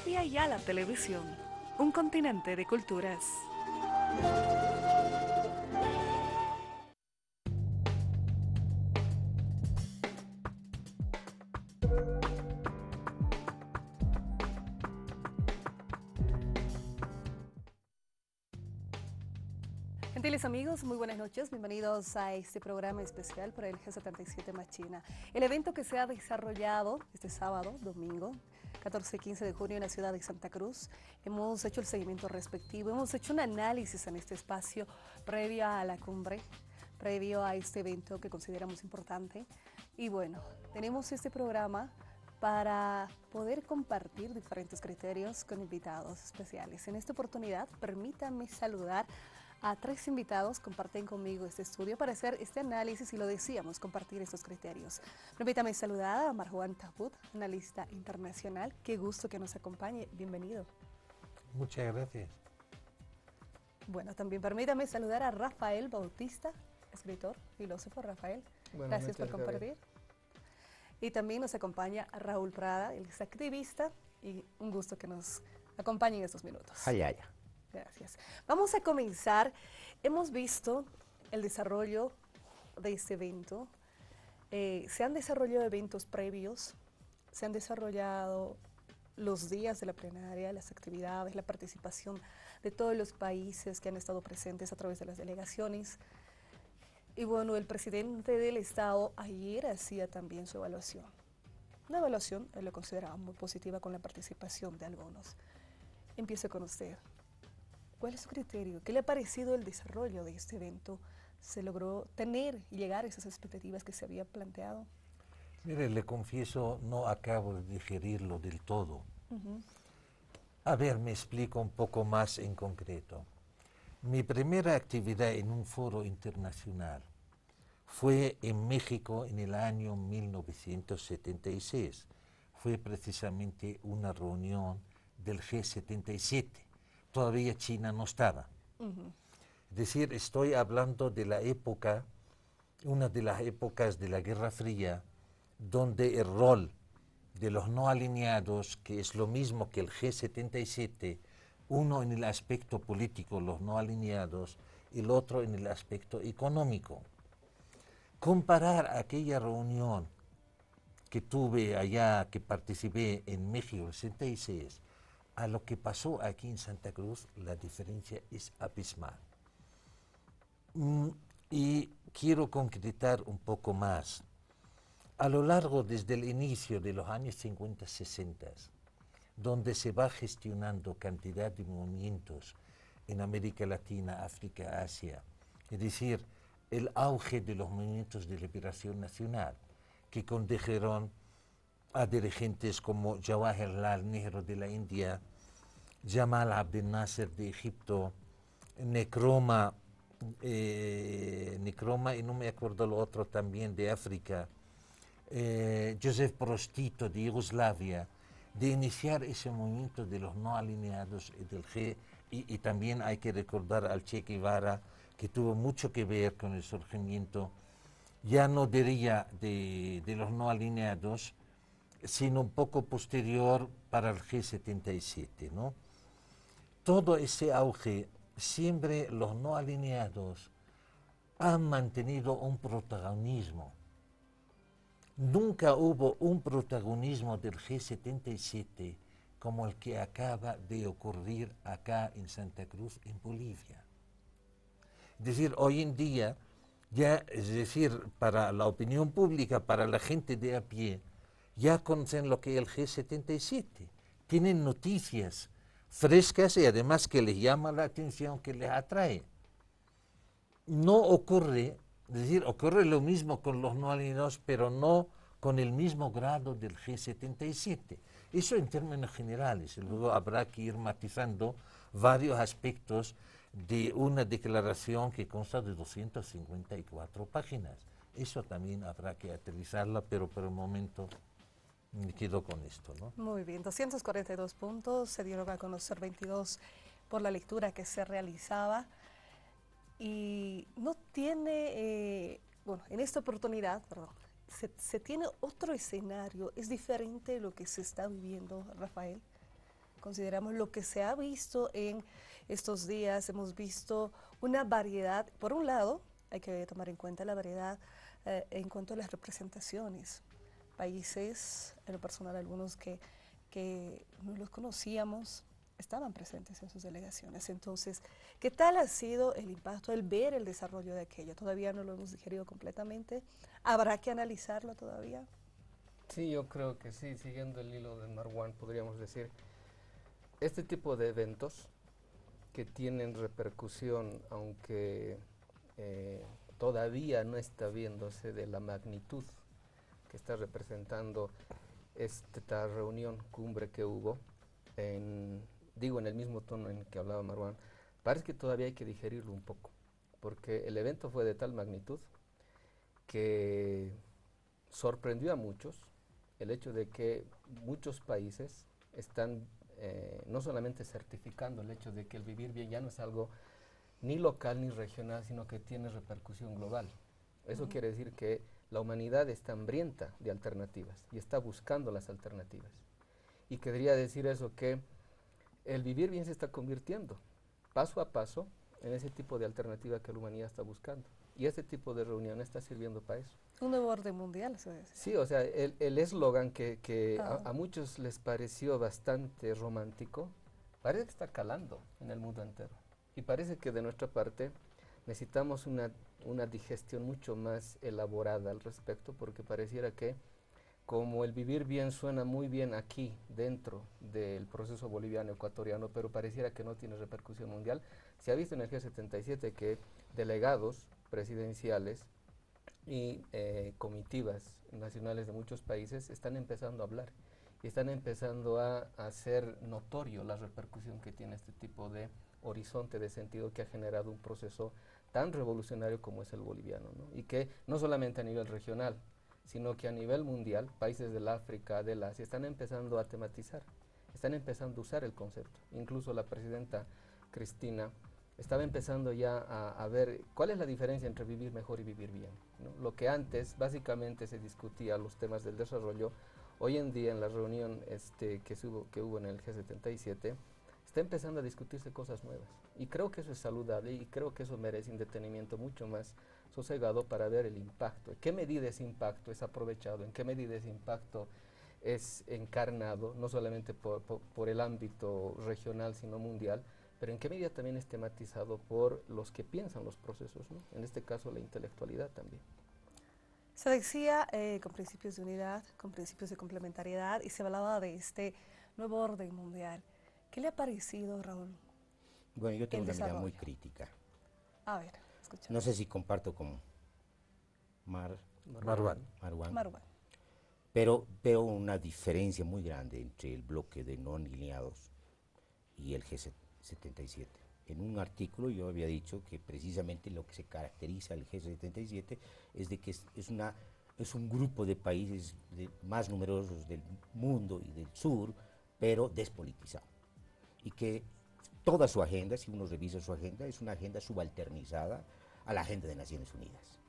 Radio Ayala Televisión, un continente de culturas. Gentiles amigos, muy buenas noches, bienvenidos a este programa especial por el G77 Machina. El evento que se ha desarrollado este sábado, domingo, 14 y 15 de junio en la ciudad de Santa Cruz. Hemos hecho el seguimiento respectivo, hemos hecho un análisis en este espacio previo a la cumbre, previo a este evento que consideramos importante. Y bueno, tenemos este programa para poder compartir diferentes criterios con invitados especiales. En esta oportunidad, permítanme saludar a tres invitados, comparten conmigo este estudio para hacer este análisis y lo decíamos, compartir estos criterios. Permítame saludar a Marwan Tabut, analista internacional. Qué gusto que nos acompañe. Bienvenido. Muchas gracias. Bueno, también permítame saludar a Rafael Bautista, escritor, filósofo. Rafael, gracias por compartir. Y también nos acompaña Raúl Prada, él es activista, y un gusto que nos acompañe en estos minutos. Ay. Gracias. Vamos a comenzar. Hemos visto el desarrollo de este evento. Se han desarrollado eventos previos, se han desarrollado los días de la plenaria, las actividades, la participación de todos los países que han estado presentes a través de las delegaciones. Y bueno, el presidente del Estado ayer hacía también su evaluación. Una evaluación, él lo consideraba muy positiva con la participación de algunos. Empiezo con usted. ¿Cuál es su criterio? ¿Qué le ha parecido el desarrollo de este evento? ¿Se logró tener y llegar a esas expectativas que se había planteado? Mire, le confieso, no acabo de digerirlo del todo. A ver, me explico un poco más en concreto. Mi primera actividad en un foro internacional fue en México en el año 1976. Fue precisamente una reunión del G77. Todavía China no estaba. Es decir, estoy hablando de la época, una de las épocas de la Guerra Fría, donde el rol de los no alineados, que es lo mismo que el G77, uno en el aspecto político, los no alineados, y el otro en el aspecto económico. Comparar aquella reunión que tuve allá, que participé en México en el 66, a lo que pasó aquí en Santa Cruz, la diferencia es abismal. Y quiero concretar un poco más. A lo largo, desde el inicio de los años 50-60, donde se va gestionando cantidad de movimientos en América Latina, África, Asia, es decir, el auge de los movimientos de liberación nacional, que condujeron a dirigentes como Jawaharlal Nehru de la India, Jamal Abdel Nasser de Egipto, Nkrumah y no me acuerdo lo otro también de África, Joseph Broz Tito de Yugoslavia, de iniciar ese movimiento de los no alineados del G, y también hay que recordar al Che Guevara, que tuvo mucho que ver con el surgimiento, ya no diría de los no alineados, sino un poco posterior para el G77, ¿no? Todo ese auge, siempre los no alineados han mantenido un protagonismo. Nunca hubo un protagonismo del G77 como el que acaba de ocurrir acá en Santa Cruz, en Bolivia. Es decir, hoy en día, ya, es decir, para la opinión pública, para la gente de a pie, ya conocen lo que es el G77. Tienen noticias frescas y además que les llama la atención, que les atrae. No ocurre, es decir, ocurre lo mismo con los no alineados, pero no con el mismo grado del G77. Eso en términos generales. Luego habrá que ir matizando varios aspectos de una declaración que consta de 254 páginas. Eso también habrá que aterrizarla, pero por el momento me quedo con esto, ¿no? Muy bien, 242 puntos, se dieron a conocer 22 por la lectura que se realizaba. Y no tiene, bueno, en esta oportunidad, perdón, se tiene otro escenario, es diferente de lo que se está viviendo, Rafael, consideramos lo que se ha visto en estos días, hemos visto una variedad, por un lado, hay que tomar en cuenta la variedad en cuanto a las representaciones. Países, en lo personal algunos que no los conocíamos, estaban presentes en sus delegaciones. Entonces, ¿qué tal ha sido el impacto, el ver el desarrollo de aquello? Todavía no lo hemos digerido completamente. ¿Habrá que analizarlo todavía? Sí, yo creo que sí, siguiendo el hilo de Marwan, podríamos decir, este tipo de eventos que tienen repercusión, aunque todavía no está viéndose de la magnitud que está representando esta reunión cumbre que hubo, digo en el mismo tono en que hablaba Marwan, parece que todavía hay que digerirlo un poco, porque el evento fue de tal magnitud que sorprendió a muchos el hecho de que muchos países están no solamente certificando el hecho de que el vivir bien ya no es algo ni local ni regional, sino que tiene repercusión global. Eso quiere decir que la humanidad está hambrienta de alternativas y está buscando las alternativas. Y querría decir eso, que el vivir bien se está convirtiendo paso a paso en ese tipo de alternativa que la humanidad está buscando. Y este tipo de reunión está sirviendo para eso. Un nuevo orden mundial, eso es. Sí, o sea, el eslogan que a muchos les pareció bastante romántico, parece que está calando en el mundo entero. Y parece que de nuestra parte necesitamos una digestión mucho más elaborada al respecto, porque pareciera que como el vivir bien suena muy bien aquí, dentro del proceso boliviano-ecuatoriano, pero pareciera que no tiene repercusión mundial, se ha visto en el G77 que delegados presidenciales y comitivas nacionales de muchos países están empezando a hablar y están empezando a hacer notorio la repercusión que tiene este tipo de horizonte de sentido que ha generado un proceso tan revolucionario como es el boliviano, ¿no? Y que no solamente a nivel regional, sino que a nivel mundial, países del África, del Asia, están empezando a tematizar, están empezando a usar el concepto. Incluso la presidenta Cristina estaba empezando ya a ver cuál es la diferencia entre vivir mejor y vivir bien, ¿no? Lo que antes básicamente se discutía los temas del desarrollo, hoy en día en la reunión que hubo en el G77, está empezando a discutirse cosas nuevas. Y creo que eso es saludable y creo que eso merece un detenimiento mucho más sosegado para ver el impacto. ¿En qué medida ese impacto es aprovechado? ¿En qué medida ese impacto es encarnado, no solamente por el ámbito regional, sino mundial, pero en qué medida también es tematizado por los que piensan los procesos, ¿no? En este caso la intelectualidad también. Se decía con principios de unidad, con principios de complementariedad, y se hablaba de este nuevo orden mundial. ¿Qué le ha parecido, Raúl? Bueno, yo tengo el una mirada muy desarrollo? crítica. A ver, escuchamos. No sé si comparto con Marwan. Marwan, Marwan. pero veo una diferencia muy grande entre el bloque de no alineados y el G77. En un artículo yo había dicho que precisamente lo que se caracteriza al G77 es de que es un grupo de países más numerosos del mundo y del sur, pero despolitizado. Y que toda su agenda, si uno revisa su agenda, es una agenda subalternizada a la agenda de Naciones Unidas.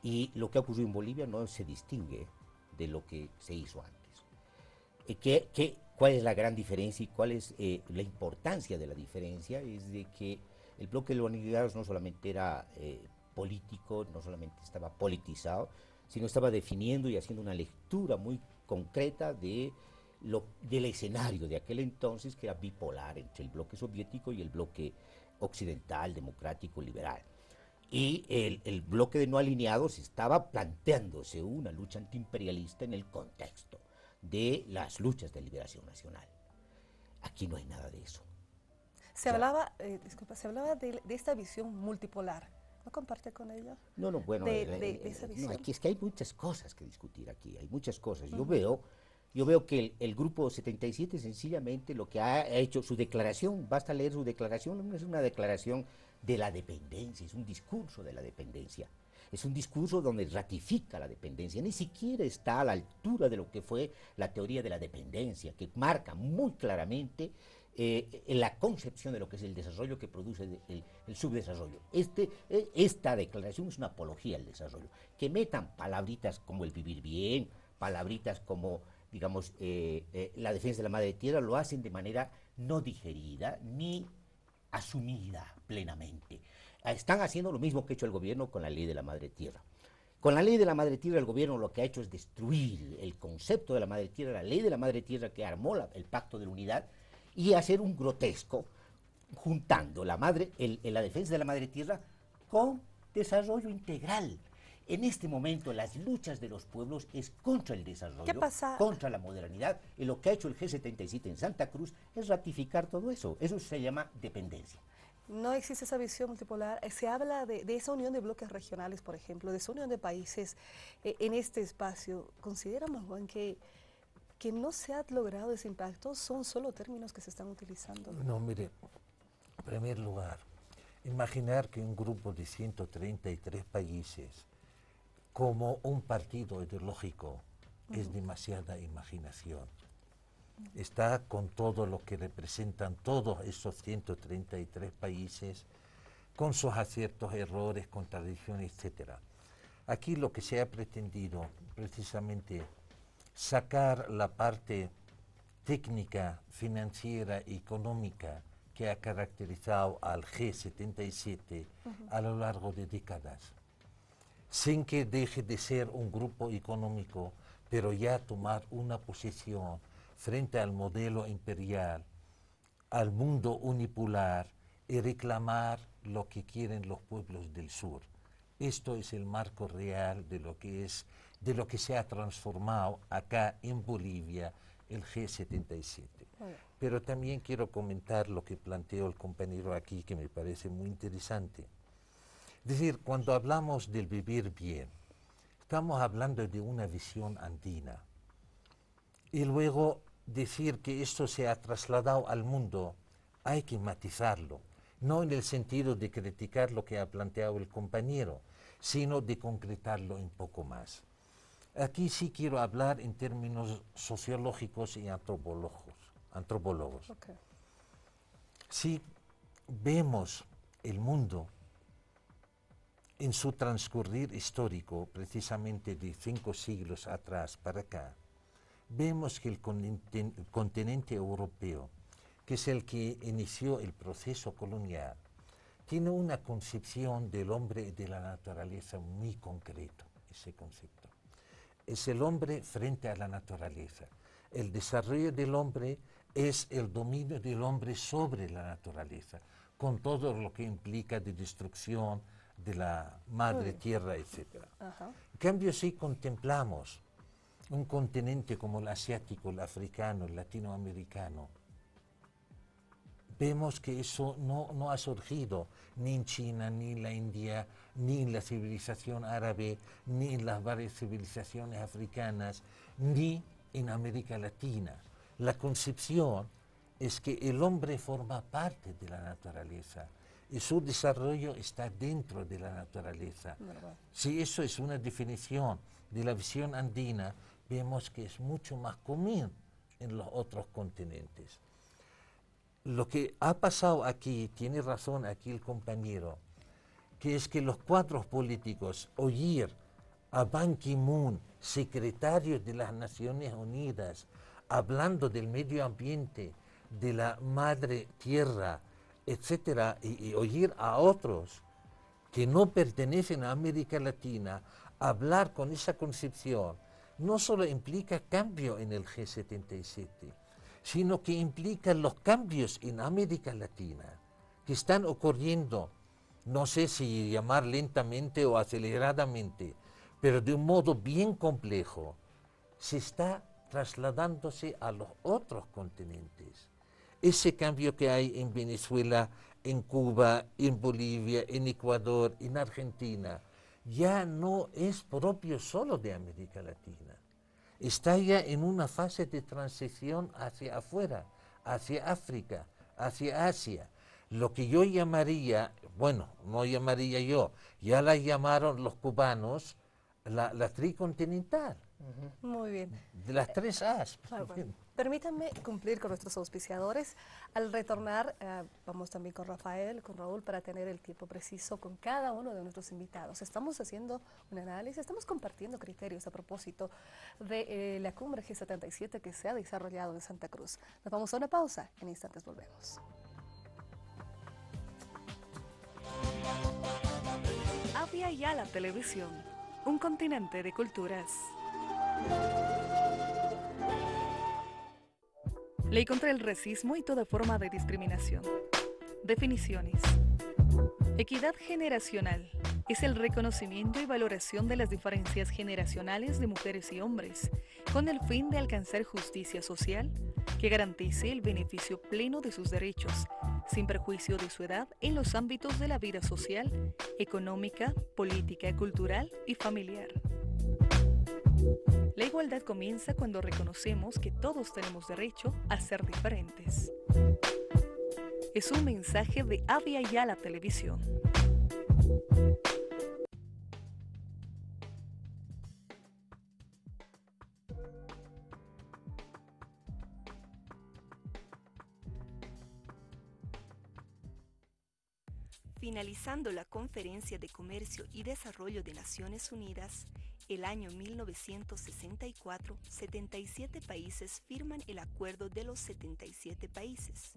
Y lo que ha ocurrido en Bolivia no se distingue de lo que se hizo antes. ¿Cuál es la gran diferencia y cuál es la importancia de la diferencia? Es de que el bloque de los aliados no solamente era político, no solamente estaba politizado, sino estaba definiendo y haciendo una lectura muy concreta del escenario de aquel entonces, que era bipolar entre el bloque soviético y el bloque occidental, democrático, liberal. Y el bloque de no alineados estaba planteándose una lucha antiimperialista en el contexto de las luchas de liberación nacional. Aquí no hay nada de eso. Se hablaba, disculpa, se hablaba de esta visión multipolar. ¿No comparte con ella? No, bueno, de esa visión. no, es que hay muchas cosas que discutir aquí, hay muchas cosas. Yo veo que el grupo 77 sencillamente lo que ha hecho, su declaración, basta leer su declaración, no es una declaración de la dependencia, es un discurso de la dependencia. Es un discurso donde ratifica la dependencia, ni siquiera está a la altura de lo que fue la teoría de la dependencia, que marca muy claramente la concepción de lo que es el desarrollo que produce el subdesarrollo. Esta declaración es una apología al desarrollo. Que metan palabritas como el vivir bien, palabritas como digamos, la defensa de la madre tierra, lo hacen de manera no digerida ni asumida plenamente. Están haciendo lo mismo que ha hecho el gobierno con la ley de la madre tierra. Con la ley de la madre tierra el gobierno lo que ha hecho es destruir el concepto de la madre tierra, la ley de la madre tierra que armó el pacto de la unidad, y hacer un grotesco juntando la defensa de la madre tierra con desarrollo integral. En este momento las luchas de los pueblos es contra el desarrollo, contra la modernidad, y lo que ha hecho el G77 en Santa Cruz es ratificar todo eso. Eso se llama dependencia. No existe esa visión multipolar. Se habla de esa unión de bloques regionales, por ejemplo, de esa unión de países en este espacio. ¿Considera, más Juan, que no se ha logrado ese impacto? ¿Son solo términos que se están utilizando? No, mire, en primer lugar, imaginar que un grupo de 133 países como un partido ideológico es demasiada imaginación. Está con todo lo que representan todos esos 133 países, con sus aciertos, errores, contradicciones, etc. Aquí lo que se ha pretendido precisamente sacar la parte técnica, financiera, económica que ha caracterizado al G77 a lo largo de décadas, sin que deje de ser un grupo económico, pero ya tomar una posición frente al modelo imperial, al mundo unipolar, y reclamar lo que quieren los pueblos del sur. Esto es el marco real de lo que se ha transformado acá en Bolivia el G77. Pero también quiero comentar lo que planteó el compañero aquí, que me parece muy interesante. Es decir, cuando hablamos del vivir bien, estamos hablando de una visión andina. Y luego decir que esto se ha trasladado al mundo, hay que matizarlo, no en el sentido de criticar lo que ha planteado el compañero, sino de concretarlo un poco más. Aquí sí quiero hablar en términos sociológicos y antropólogos. Okay. Si vemos el mundo en su transcurrir histórico, precisamente de 5 siglos atrás para acá, vemos que el continente europeo, que es el que inició el proceso colonial, tiene una concepción del hombre y de la naturaleza muy concreto, ese concepto. Es el hombre frente a la naturaleza. El desarrollo del hombre es el dominio del hombre sobre la naturaleza, con todo lo que implica de destrucción de la madre tierra, etc. En cambio, si contemplamos un continente como el asiático, el africano, el latinoamericano, vemos que eso no ha surgido ni en China, ni en la India, ni en la civilización árabe, ni en las varias civilizaciones africanas, ni en América Latina. La concepción es que el hombre forma parte de la naturaleza y su desarrollo está dentro de la naturaleza. Si eso es una definición de la visión andina, vemos que es mucho más común en los otros continentes. Lo que ha pasado aquí, tiene razón aquí el compañero, que es que los cuadros políticos, oír a Ban Ki-moon, secretario de las Naciones Unidas, hablando del medio ambiente, de la madre tierra, etcétera, y oír a otros que no pertenecen a América Latina hablar con esa concepción, no solo implica cambio en el G77, sino que implica los cambios en América Latina que están ocurriendo, no sé si llamar lentamente o aceleradamente, pero de un modo bien complejo, se está trasladándose a los otros continentes. Ese cambio que hay en Venezuela, en Cuba, en Bolivia, en Ecuador, en Argentina, ya no es propio solo de América Latina. Está ya en una fase de transición hacia afuera, hacia África, hacia Asia. Lo que yo llamaría, bueno, no llamaría yo, ya la llamaron los cubanos la tricontinental. Muy bien. De las tres A's. Bueno, permítanme cumplir con nuestros auspiciadores. Al retornar, vamos también con Rafael, con Raúl, para tener el tiempo preciso con cada uno de nuestros invitados. Estamos haciendo un análisis, estamos compartiendo criterios a propósito de la cumbre G77 que se ha desarrollado en Santa Cruz. Nos vamos a una pausa, en instantes volvemos. Avia Yala Televisión, un continente de culturas. Ley contra el racismo y toda forma de discriminación. Definiciones. Equidad generacional es el reconocimiento y valoración de las diferencias generacionales de mujeres y hombres, con el fin de alcanzar justicia social que garantice el beneficio pleno de sus derechos, sin perjuicio de su edad en los ámbitos de la vida social, económica, política, cultural y familiar. La igualdad comienza cuando reconocemos que todos tenemos derecho a ser diferentes. Es un mensaje de Avia Yala Televisión. Finalizando la Conferencia de Comercio y Desarrollo de Naciones Unidas, el año 1964, 77 países firman el Acuerdo de los 77 países,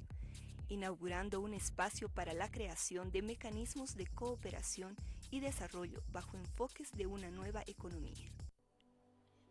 inaugurando un espacio para la creación de mecanismos de cooperación y desarrollo bajo enfoques de una nueva economía.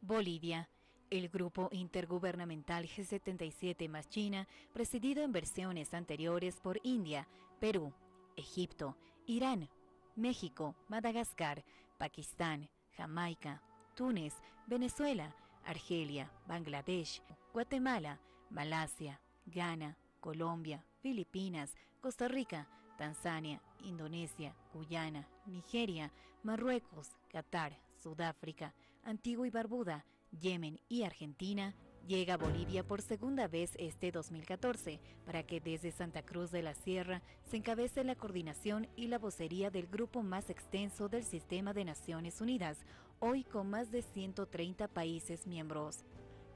Bolivia. El grupo intergubernamental G77 más China, presidido en versiones anteriores por India, Perú, Egipto, Irán, México, Madagascar, Pakistán, Jamaica, Túnez, Venezuela, Argelia, Bangladesh, Guatemala, Malasia, Ghana, Colombia, Filipinas, Costa Rica, Tanzania, Indonesia, Guyana, Nigeria, Marruecos, Qatar, Sudáfrica, Antigua y Barbuda, Yemen y Argentina, llega a Bolivia por segunda vez este 2014 para que desde Santa Cruz de la Sierra se encabece la coordinación y la vocería del grupo más extenso del Sistema de Naciones Unidas, hoy con más de 130 países miembros.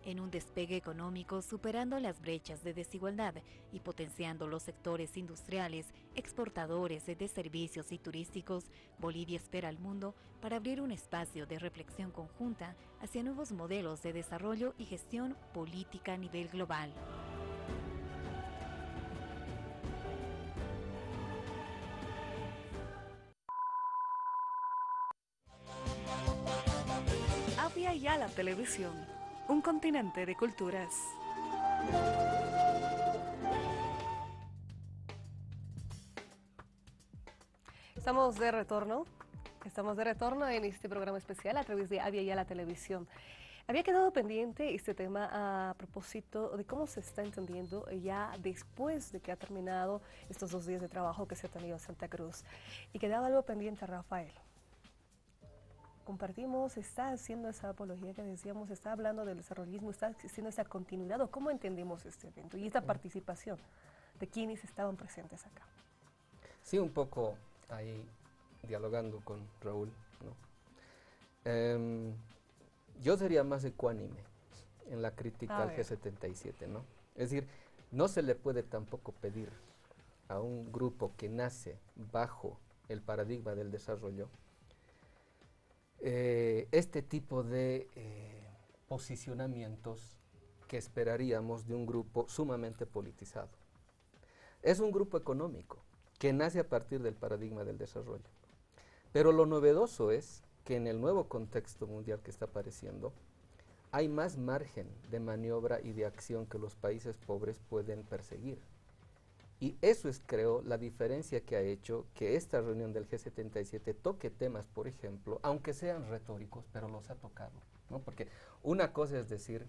En un despegue económico superando las brechas de desigualdad y potenciando los sectores industriales, exportadores de servicios y turísticos, Bolivia espera al mundo para abrir un espacio de reflexión conjunta hacia nuevos modelos de desarrollo y gestión política a nivel global. Avia Yala Televisión, un continente de culturas. Estamos de retorno en este programa especial a través de Avia Yala Televisión. Había quedado pendiente este tema a propósito de cómo se está entendiendo ya después de que ha terminado estos 2 días de trabajo que se ha tenido en Santa Cruz. Y quedaba algo pendiente, Rafael. Compartimos, está haciendo esa apología que decíamos, está hablando del desarrollismo, está haciendo esa continuidad, o cómo entendemos este evento y esta participación de quienes estaban presentes acá. Sí, un poco ahí dialogando con Raúl, ¿no? Yo sería más ecuánime en la crítica al G77, ¿no? Es decir, no se le puede tampoco pedir a un grupo que nace bajo el paradigma del desarrollo este tipo de posicionamientos que esperaríamos de un grupo sumamente politizado. Es un grupo económico que nace a partir del paradigma del desarrollo. Pero lo novedoso es que en el nuevo contexto mundial que está apareciendo, hay más margen de maniobra y de acción que los países pobres pueden perseguir. Y eso es, creo, la diferencia que ha hecho que esta reunión del G77 toque temas, por ejemplo, aunque sean retóricos, pero los ha tocado, ¿no? Porque una cosa es decir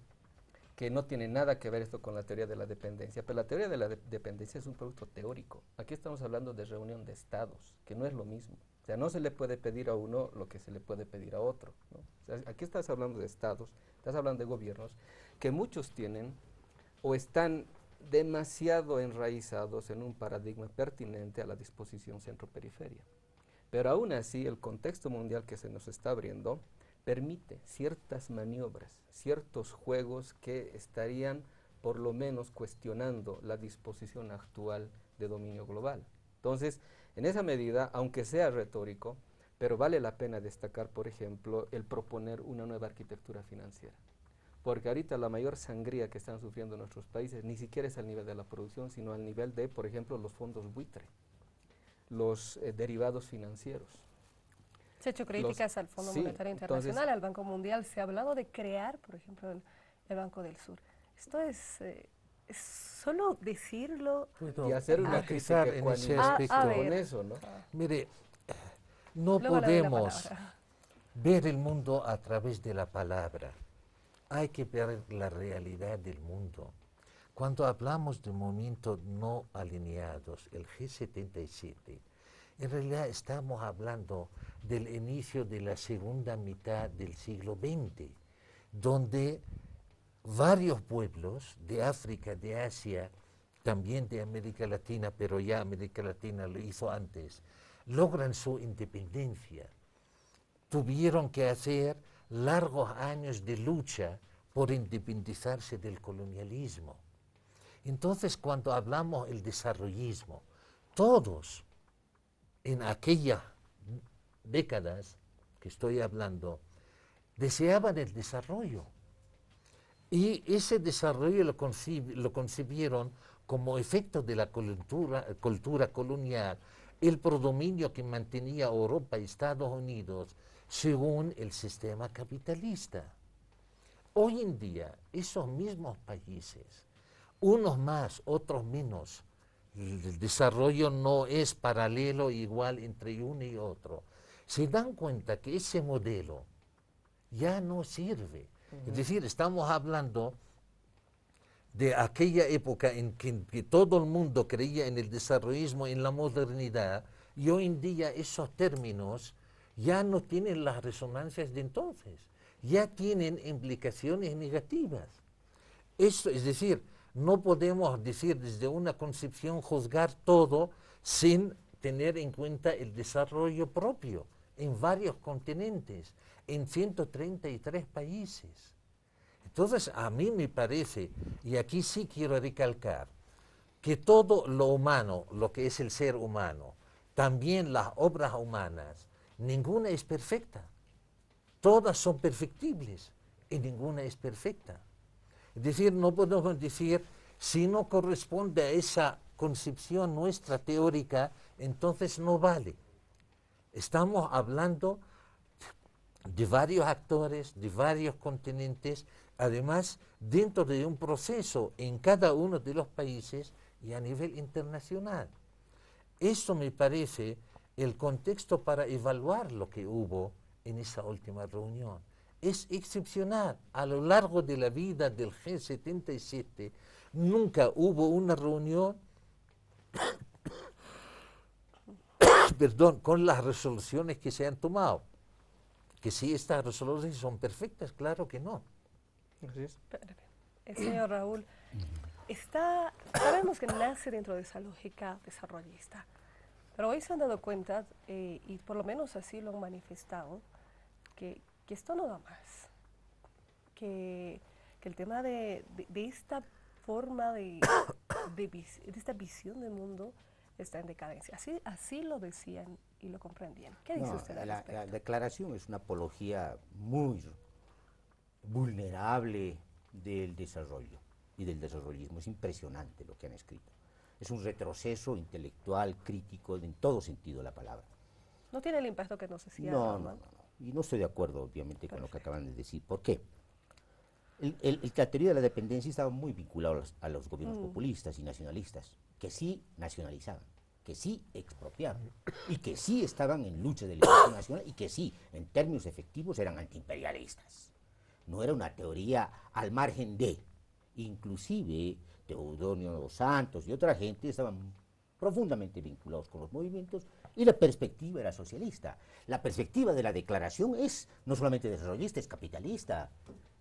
que no tiene nada que ver esto con la teoría de la dependencia, pero la teoría de la dependencia es un producto teórico. Aquí estamos hablando de reunión de estados, que no es lo mismo. O sea, no se le puede pedir a uno lo que se le puede pedir a otro, ¿no? O sea, aquí estás hablando de estados, estás hablando de gobiernos, que muchos tienen o están demasiado enraizados en un paradigma pertinente a la disposición centro-periferia. Pero aún así, el contexto mundial que se nos está abriendo permite ciertas maniobras, ciertos juegos que estarían por lo menos cuestionando la disposición actual de dominio global. Entonces, en esa medida, aunque sea retórico, pero vale la pena destacar, por ejemplo, el proponer una nueva arquitectura financiera. Porque ahorita la mayor sangría que están sufriendo nuestros países ni siquiera es al nivel de la producción, sino al nivel de, por ejemplo, los fondos buitre, los derivados financieros. Se ha hecho críticas al Fondo Monetario Internacional, al Banco Mundial. Se ha hablado de crear, por ejemplo, el Banco del Sur. Esto es solo decirlo y hacer una crítica en ese aspecto. con eso, ¿no? Mire, no Luego podemos ver el mundo a través de la palabra. Hay que ver la realidad del mundo. Cuando hablamos de movimientos no alineados, el G77, en realidad estamos hablando del inicio de la segunda mitad del siglo XX, donde varios pueblos de África, de Asia, también de América Latina, pero ya América Latina lo hizo antes, logran su independencia. Tuvieron que hacer largos años de lucha por independizarse del colonialismo. Entonces, cuando hablamos del desarrollismo, todos en aquellas décadas que estoy hablando, deseaban el desarrollo. Y ese desarrollo lo concibieron como efecto de la cultura colonial, el predominio que mantenía Europa y Estados Unidos según el sistema capitalista. Hoy en día, esos mismos países, unos más, otros menos, el desarrollo no es paralelo igual entre uno y otro, se dan cuenta que ese modelo ya no sirve. Es decir, estamos hablando de aquella época en que todo el mundo creía en el desarrollismo, en la modernidad, y hoy en día esos términos ya no tienen las resonancias de entonces, ya tienen implicaciones negativas. Esto, es decir, no podemos decir desde una concepción juzgar todo sin tener en cuenta el desarrollo propio en varios continentes, en 133 países. Entonces, a mí me parece, y aquí sí quiero recalcar, que todo lo humano, lo que es el ser humano, también las obras humanas, ninguna es perfecta. Todas son perfectibles y ninguna es perfecta. Es decir, no podemos decir, si no corresponde a esa concepción nuestra teórica, entonces no vale. Estamos hablando de varios actores, de varios continentes, además dentro de un proceso en cada uno de los países y a nivel internacional. Eso me parece el contexto para evaluar lo que hubo en esa última reunión. Es excepcional. A lo largo de la vida del G77 nunca hubo una reunión perdón, con las resoluciones que se han tomado. Que si estas resoluciones son perfectas, claro que no. Así es. Señor Raúl, sabemos que nace dentro de esa lógica desarrollista, pero hoy se han dado cuenta, y por lo menos así lo han manifestado, que esto no da más, que el tema de esta forma de esta visión del mundo está en decadencia. Así lo decían y lo comprendían. ¿Qué dice usted al respecto? La declaración es una apología muy vulnerable del desarrollo y del desarrollismo. Es impresionante lo que han escrito. Es un retroceso intelectual, crítico, en todo sentido de la palabra. ¿No tiene el impacto que nos decía? No. Y no estoy de acuerdo, obviamente, con lo que acaban de decir. ¿Por qué? La teoría de la dependencia estaba muy vinculada a los gobiernos populistas y nacionalistas, que sí nacionalizaban, que sí expropiaban, y que sí estaban en lucha de liberación nacional, y que sí, en términos efectivos, eran antiimperialistas. No era una teoría al margen de, inclusive Teodonio dos Santos y otra gente estaban profundamente vinculados con los movimientos, y la perspectiva era socialista. La perspectiva de la declaración es no solamente desarrollista, es capitalista.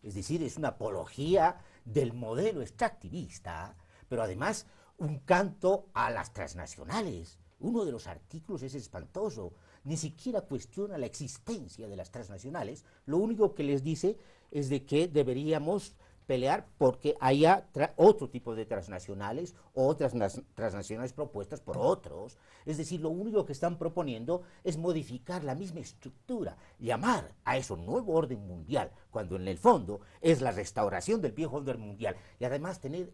Es decir, es una apología del modelo extractivista, pero además un canto a las transnacionales. Uno de los artículos es espantoso. ni siquiera cuestiona la existencia de las transnacionales, lo único que les dice es de que deberíamos pelear porque haya otro tipo de transnacionales o otras transnacionales propuestas por otros. Es decir, lo único que están proponiendo es modificar la misma estructura, llamar a eso nuevo orden mundial, cuando en el fondo es la restauración del viejo orden mundial, y además tener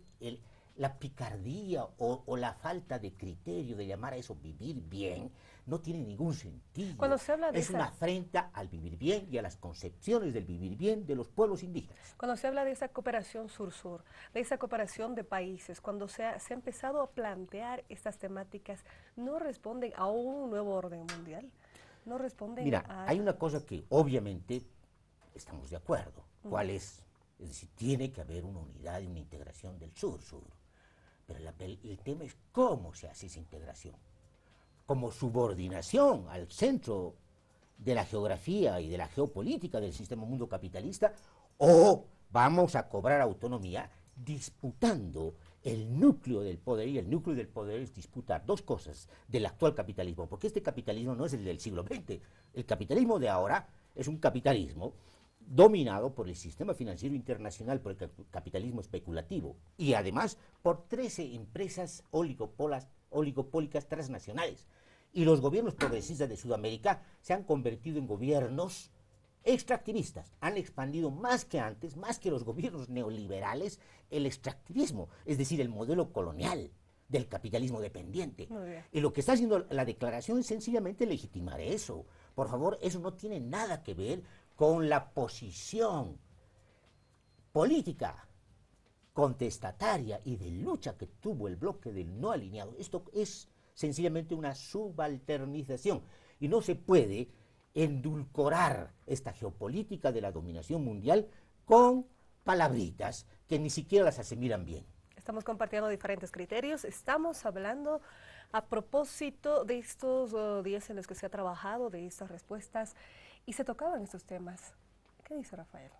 la picardía o la falta de criterio de llamar a eso vivir bien, no tiene ningún sentido. Cuando se habla de es una afrenta al vivir bien y a las concepciones del vivir bien de los pueblos indígenas. Cuando se habla de esa cooperación sur-sur, de esa cooperación de países, cuando se ha empezado a plantear estas temáticas, ¿no responden a un nuevo orden mundial? ¿No responden Mira, a...? hay una cosa que obviamente estamos de acuerdo. ¿Cuál es? Es decir, tiene que haber una unidad y una integración del sur-sur. Pero el tema es cómo se hace esa integración. Como subordinación al centro de la geografía y de la geopolítica del sistema mundo capitalista, o vamos a cobrar autonomía disputando el núcleo del poder, y el núcleo del poder es disputar dos cosas del actual capitalismo, porque este capitalismo no es el del siglo XX. El capitalismo de ahora es un capitalismo dominado por el sistema financiero internacional, por el capitalismo especulativo, y además por 13 empresas oligopólicas transnacionales. Y los gobiernos progresistas de Sudamérica se han convertido en gobiernos extractivistas. Han expandido más que antes, más que los gobiernos neoliberales, el extractivismo, es decir, el modelo colonial del capitalismo dependiente. Y lo que está haciendo la declaración es sencillamente legitimar eso. Por favor, eso no tiene nada que ver con la posición política contestataria y de lucha que tuvo el bloque del no alineado. Esto es sencillamente una subalternización, y no se puede endulcorar esta geopolítica de la dominación mundial con palabritas que ni siquiera las asimilan bien. Estamos compartiendo diferentes criterios, estamos hablando a propósito de estos días en los que se ha trabajado, de estas respuestas, y se tocaban estos temas. ¿Qué dice Rafael?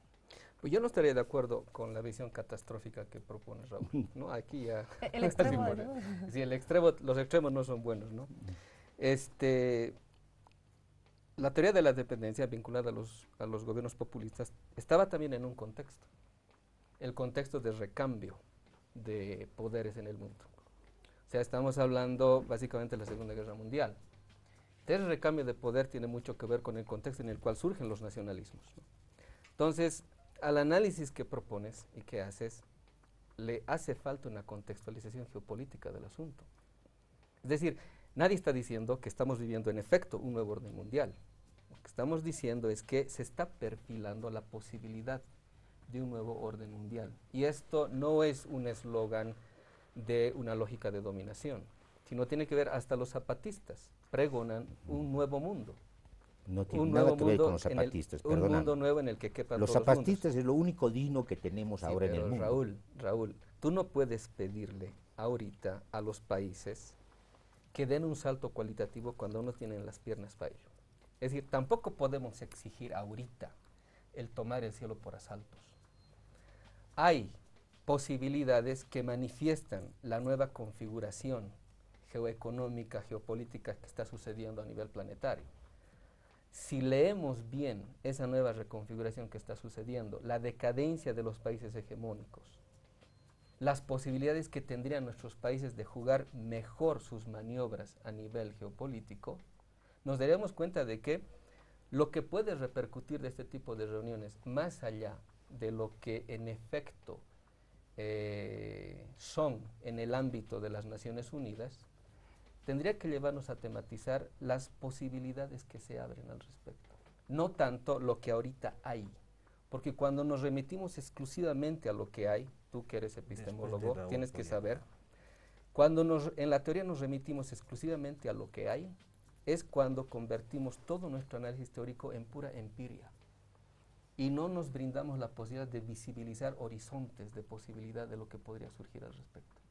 Pues yo no estaría de acuerdo con la visión catastrófica que propone Raúl, ¿no? Aquí ya... El extremo, ¿no? Sí, los extremos no son buenos, ¿no? La teoría de la dependencia vinculada a los gobiernos populistas estaba también en un contexto, el contexto de recambio de poderes en el mundo. O sea, estamos hablando básicamente de la Segunda Guerra Mundial. Ese recambio de poder tiene mucho que ver con el contexto en el cual surgen los nacionalismos, ¿no? Entonces, al análisis que propones y que haces, le hace falta una contextualización geopolítica del asunto. Es decir, nadie está diciendo que estamos viviendo en efecto un nuevo orden mundial. Lo que estamos diciendo es que se está perfilando la posibilidad de un nuevo orden mundial. Y esto no es un eslogan de una lógica de dominación, sino tiene que ver, hasta los zapatistas pregonan un nuevo mundo. No tiene nada que ver con los zapatistas, un mundo nuevo en el que quepan los todos zapatistas los es lo único digno que tenemos sí, ahora en el mundo. Raúl, tú no puedes pedirle ahorita a los países que den un salto cualitativo cuando no tienen las piernas para ello. Es decir, tampoco podemos exigir ahorita el tomar el cielo por asaltos. Hay posibilidades que manifiestan la nueva configuración geoeconómica, geopolítica que está sucediendo a nivel planetario. Si leemos bien esa nueva reconfiguración que está sucediendo, la decadencia de los países hegemónicos, las posibilidades que tendrían nuestros países de jugar mejor sus maniobras a nivel geopolítico, nos daremos cuenta de que lo que puede repercutir de este tipo de reuniones, más allá de lo que en efecto son en el ámbito de las Naciones Unidas, tendría que llevarnos a tematizar las posibilidades que se abren al respecto, no tanto lo que ahorita hay, porque cuando nos remitimos exclusivamente a lo que hay, tú que eres epistemólogo, tienes que saber, cuando en la teoría nos remitimos exclusivamente a lo que hay, es cuando convertimos todo nuestro análisis teórico en pura empiria, y no nos brindamos la posibilidad de visibilizar horizontes de posibilidad de lo que podría surgir al respecto.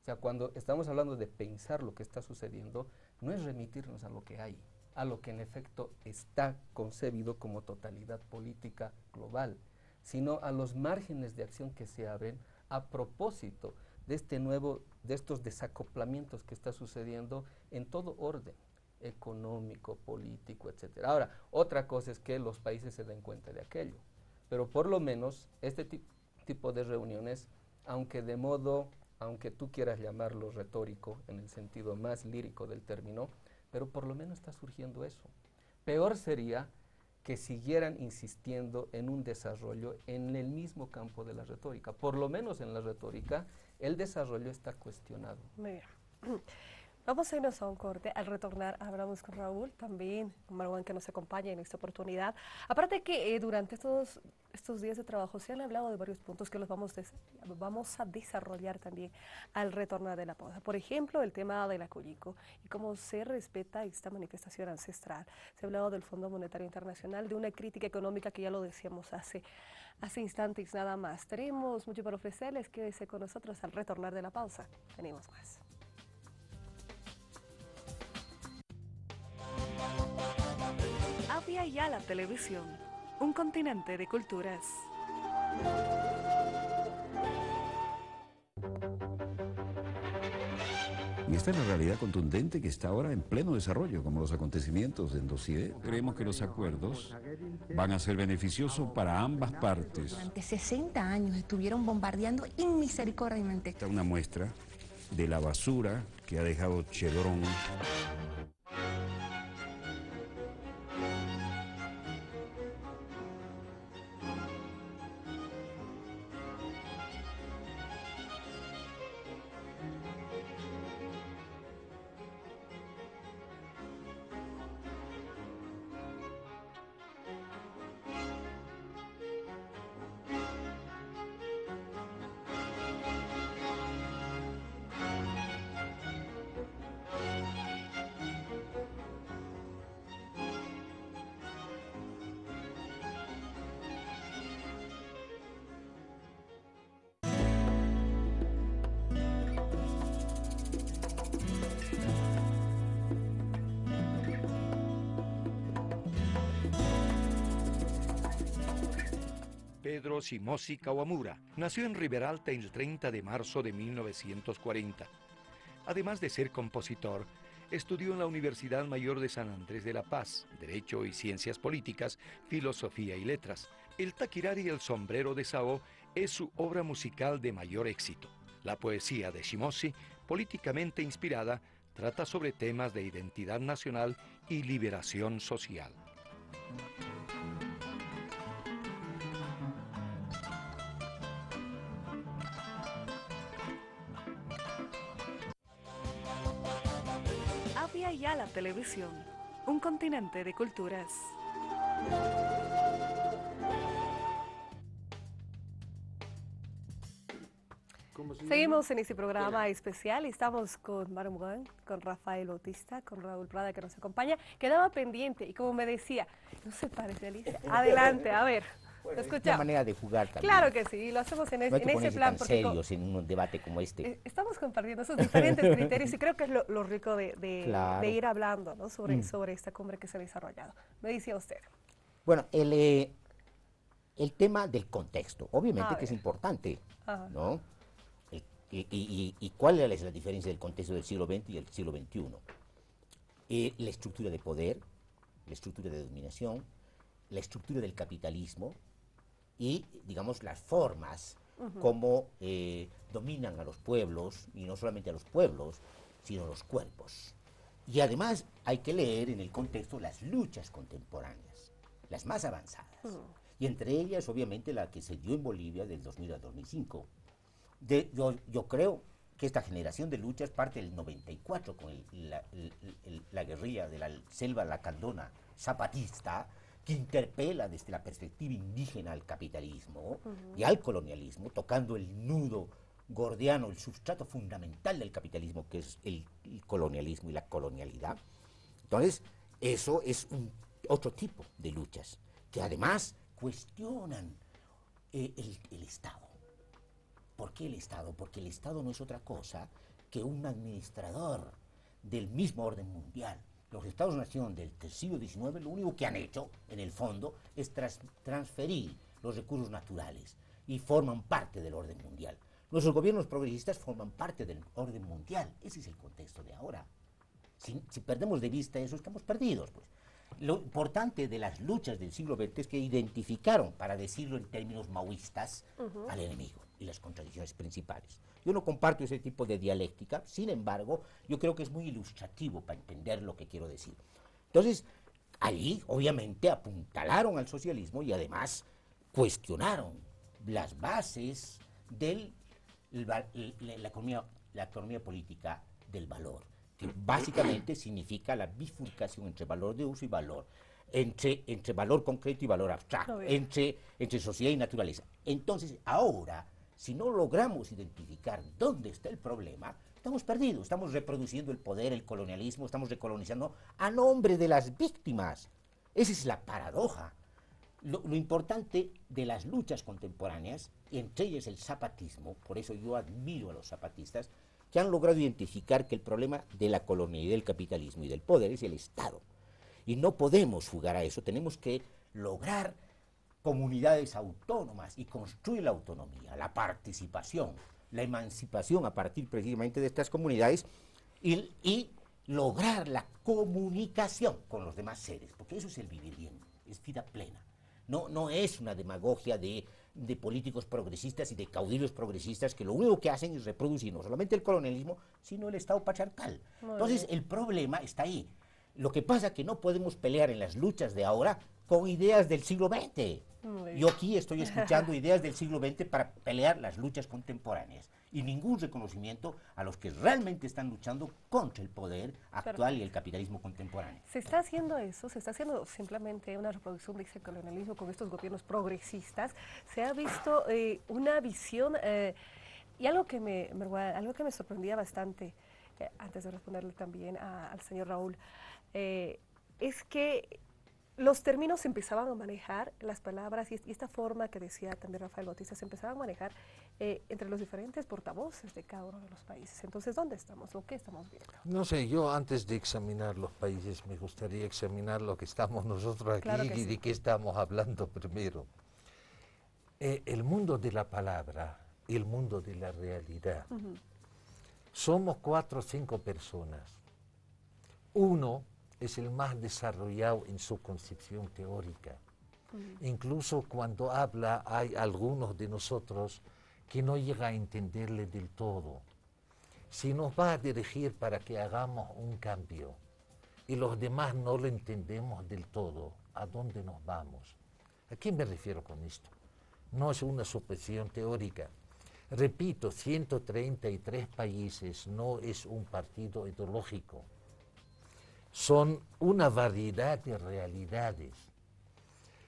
O sea, cuando estamos hablando de pensar lo que está sucediendo, no es remitirnos a lo que hay, a lo que en efecto está concebido como totalidad política global, sino a los márgenes de acción que se abren a propósito de estos desacoplamientos que está sucediendo en todo orden. económico, político, etc. Ahora, otra cosa es que los países se den cuenta de aquello, pero por lo menos este tipo de reuniones, aunque tú quieras llamarlo retórico en el sentido más lírico del término, pero por lo menos está surgiendo eso. Peor sería que siguieran insistiendo en un desarrollo en el mismo campo de la retórica. Por lo menos en la retórica, el desarrollo está cuestionado. Mira. Vamos a irnos a un corte. Al retornar hablamos con Raúl, también con Marwan, que nos acompaña en esta oportunidad. Aparte que durante estos días de trabajo se han hablado de varios puntos que los vamos a desarrollar también al retornar de la pausa. Por ejemplo, el tema del Acollico y cómo se respeta esta manifestación ancestral. Se ha hablado del Fondo Monetario Internacional, de una crítica económica que ya lo decíamos hace instantes nada más. Tenemos mucho para ofrecerles. Quédese con nosotros al retornar de la pausa. Tenemos más. Avia Yala Televisión, un continente de culturas. Y esta es la realidad contundente que está ahora en pleno desarrollo, como los acontecimientos en Dossier. Creemos que los acuerdos van a ser beneficiosos para ambas partes. Durante 60 años estuvieron bombardeando inmisericordiamente. Esta es una muestra de la basura que ha dejado Chevron. Pedro Shimoshi Kawamura nació en Riberalta el 30 de marzo de 1940. Además de ser compositor, estudió en la Universidad Mayor de San Andrés de La Paz, Derecho y Ciencias Políticas, Filosofía y Letras. El Taquirari El Sombrero de Sao es su obra musical de mayor éxito. La poesía de Shimoshi, políticamente inspirada, trata sobre temas de identidad nacional y liberación social. Avia Yala Televisión, un continente de culturas. Seguimos en este programa especial y estamos con Marwan, con Rafael Bautista, con Raúl Prada que nos acompaña. Quedaba pendiente y como me decía, no se parece, Alicia. Adelante, a ver. Bueno, escuchamos. Es una manera de jugar también. Claro que sí, lo hacemos en, No hay que ese ponerse plan. tan serios en un debate como este. Estamos compartiendo esos diferentes criterios y creo que es lo rico Claro. de ir hablando, ¿no? sobre esta cumbre que se ha desarrollado. Me decía usted. Bueno, el tema del contexto, obviamente que es ver. importante, Ajá. ¿no? ¿Y cuál es la diferencia del contexto del siglo XX y el siglo XXI? La estructura de poder, la estructura de dominación, la estructura del capitalismo y, digamos, las formas como dominan a los pueblos, y no solamente a los pueblos, sino los cuerpos. Y además hay que leer en el contexto las luchas contemporáneas, las más avanzadas, y entre ellas, obviamente, la que se dio en Bolivia del 2000 al 2005. Yo creo que esta generación de luchas parte del 94 con la guerrilla de la selva lacandona zapatista, que interpela desde la perspectiva indígena al capitalismo y al colonialismo, tocando el nudo gordiano, el sustrato fundamental del capitalismo, que es el colonialismo y la colonialidad. Entonces, eso es otro tipo de luchas, que además cuestionan el Estado. ¿Por qué el Estado? Porque el Estado no es otra cosa que un administrador del mismo orden mundial. Los Estados-nación del siglo XIX lo único que han hecho, en el fondo, es transferir los recursos naturales y forman parte del orden mundial. Nuestros gobiernos progresistas forman parte del orden mundial. Ese es el contexto de ahora. Si perdemos de vista eso, estamos perdidos, pues. Lo importante de las luchas del siglo XX es que identificaron, para decirlo en términos maoístas, al enemigo y las contradicciones principales. Yo no comparto ese tipo de dialéctica, sin embargo, yo creo que es muy ilustrativo para entender lo que quiero decir. Entonces, allí, obviamente, apuntalaron al socialismo y además cuestionaron las bases de la economía política del valor, que básicamente significa la bifurcación entre valor de uso y valor, entre valor concreto y valor abstracto, entre sociedad y naturaleza. Entonces, ahora, si no logramos identificar dónde está el problema, estamos perdidos, estamos reproduciendo el poder, el colonialismo, estamos recolonizando a nombre de las víctimas. Esa es la paradoja. Lo importante de las luchas contemporáneas, entre ellas el zapatismo, por eso yo admiro a los zapatistas, que han logrado identificar que el problema de la colonialidad, del capitalismo y del poder es el Estado. Y no podemos jugar a eso, tenemos que lograr comunidades autónomas y construir la autonomía, la participación, la emancipación a partir precisamente de estas comunidades y lograr la comunicación con los demás seres, porque eso es el vivir bien, es vida plena. No es una demagogia de políticos progresistas y de caudillos progresistas que lo único que hacen es reproducir no solamente el colonialismo, sino el Estado patriarcal. Entonces el problema está ahí. Lo que pasa es que no podemos pelear en las luchas de ahora con ideas del siglo XX. Yo aquí estoy escuchando ideas del siglo XX para pelear las luchas contemporáneas y ningún reconocimiento a los que realmente están luchando contra el poder actual y el capitalismo contemporáneo. ¿Se está haciendo eso? ¿Se está haciendo simplemente una reproducción de ese colonialismo con estos gobiernos progresistas? ¿Se ha visto una visión y algo que me sorprendía bastante, antes de responderle también al señor Raúl, es que los términos se empezaban a manejar, las palabras y esta forma que decía también Rafael Bautista, se empezaban a manejar entre los diferentes portavoces de cada uno de los países. Entonces, ¿dónde estamos o qué estamos viendo? No sé, yo antes de examinar los países me gustaría examinar lo que estamos nosotros aquí Claro que y sí. de qué estamos hablando primero. El mundo de la palabra y el mundo de la realidad. Somos 4 o 5 personas. Uno es el más desarrollado en su concepción teórica. Incluso cuando habla hay algunos de nosotros que no llega a entenderle del todo. Si nos va a dirigir para que hagamos un cambio y los demás no lo entendemos del todo, ¿a dónde nos vamos? ¿A qué me refiero con esto? No es una suposición teórica. Repito, 133 países no es un partido ideológico. Son una variedad de realidades.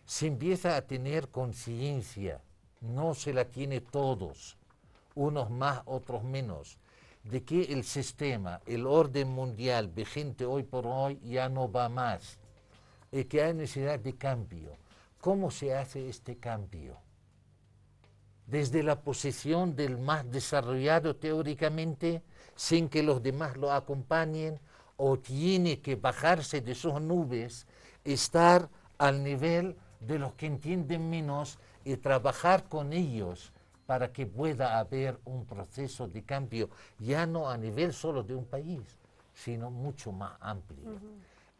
Se empieza a tener conciencia, no se la tiene todos, unos más, otros menos, de que el sistema, el orden mundial vigente hoy por hoy ya no va más, y que hay necesidad de cambio. ¿Cómo se hace este cambio? Desde la posición del más desarrollado teóricamente, sin que los demás lo acompañen, o tiene que bajarse de sus nubes, estar al nivel de los que entienden menos y trabajar con ellos para que pueda haber un proceso de cambio, ya no a nivel solo de un país, sino mucho más amplio.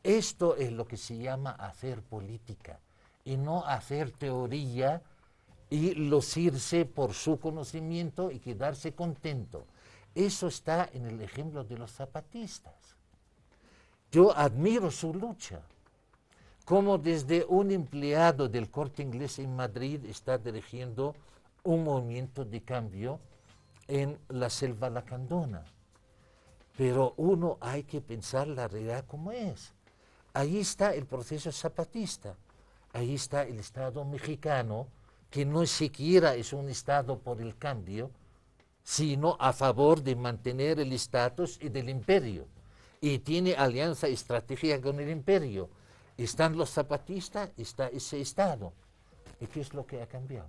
Esto es lo que se llama hacer política, y no hacer teoría y lucirse por su conocimiento y quedarse contento. Eso está en el ejemplo de los zapatistas. Yo admiro su lucha, como desde un empleado del Corte Inglés en Madrid está dirigiendo un movimiento de cambio en la selva lacandona. Pero uno hay que pensar la realidad como es. Ahí está el proceso zapatista, ahí está el Estado mexicano, que no siquiera es un Estado por el cambio, sino a favor de mantener el estatus y del imperio. Y tiene alianza estratégica con el imperio. Están los zapatistas, está ese Estado. ¿Y qué es lo que ha cambiado?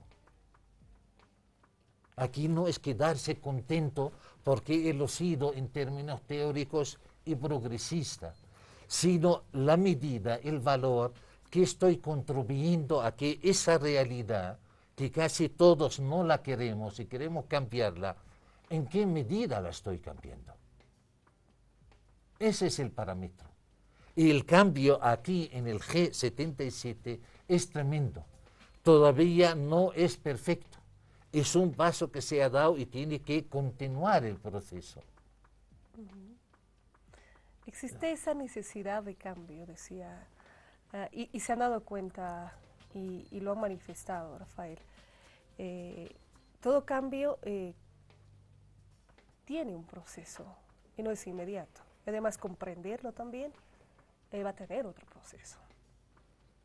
Aquí no es quedarse contento porque he sido en términos teóricos y progresista, sino la medida, el valor que estoy contribuyendo a que esa realidad, que casi todos no la queremos y queremos cambiarla, ¿en qué medida la estoy cambiando? Ese es el parámetro. Y el cambio aquí en el G77 es tremendo. Todavía no es perfecto. Es un paso que se ha dado y tiene que continuar el proceso. Existe esa necesidad de cambio, decía, y se han dado cuenta y lo han manifestado, Rafael. Todo cambio tiene un proceso y no es inmediato. Además, comprenderlo también va a tener otro proceso.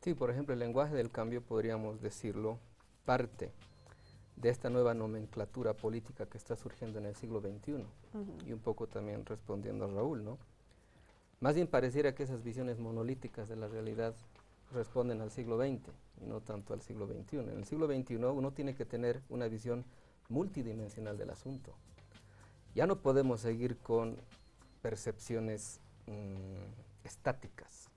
Sí, por ejemplo, el lenguaje del cambio, podríamos decirlo, parte de esta nueva nomenclatura política que está surgiendo en el siglo XXI, y un poco también respondiendo a Raúl, ¿no? Más bien pareciera que esas visiones monolíticas de la realidad responden al siglo XX y no tanto al siglo XXI. En el siglo XXI uno tiene que tener una visión multidimensional del asunto. Ya no podemos seguir con percepciones estáticas